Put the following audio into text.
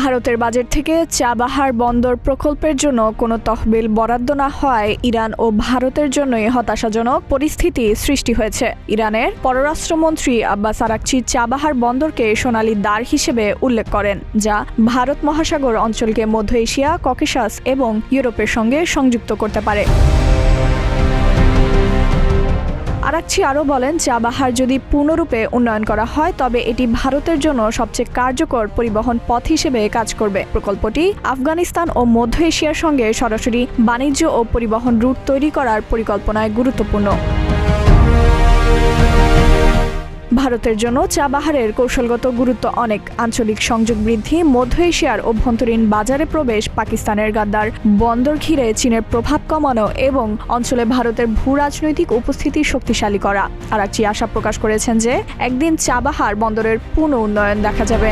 ভারতের বাজেট থেকে চাবাহার বন্দর প্রকল্পের জন্য কোনো তহবিল বরাদ্দ না হওয়ায় ইরান ও ভারতের জন্যই হতাশাজনক পরিস্থিতি সৃষ্টি হয়েছে। ইরানের পররাষ্ট্রমন্ত্রী আব্বাস আরাকচি চাবাহার বন্দরকে সোনালী দ্বার হিসেবে উল্লেখ করেন, যা ভারত মহাসাগর অঞ্চলকে মধ্য এশিয়া, ককেশাস এবং ইউরোপের সঙ্গে সংযুক্ত করতে পারে। আরাকচি আরও বলেন, চাবাহার যদি পূর্ণরূপে উন্নয়ন করা হয় তবে এটি ভারতের জন্য সবচেয়ে কার্যকর পরিবহন পথ হিসেবে কাজ করবে। প্রকল্পটি আফগানিস্তান ও মধ্য এশিয়ার সঙ্গে সরাসরি বাণিজ্য ও পরিবহন রুট তৈরি করার পরিকল্পনায় গুরুত্বপূর্ণ। ভারতের জন্য চাবাহারের কৌশলগত গুরুত্ব অনেক। আঞ্চলিক সংযোগ বৃদ্ধি, মধ্য এশিয়ার অভ্যন্তরীণ বাজারে প্রবেশ, পাকিস্তানের গাদ্দার বন্দর ঘিরে চীনের প্রভাব কমানো এবং অঞ্চলে ভারতের ভূরাজনৈতিক উপস্থিতি শক্তিশালী করা। আরাকচি আশা প্রকাশ করেছেন যে একদিন চাবাহার বন্দরের পুনঃ উন্নয়ন দেখা যাবে।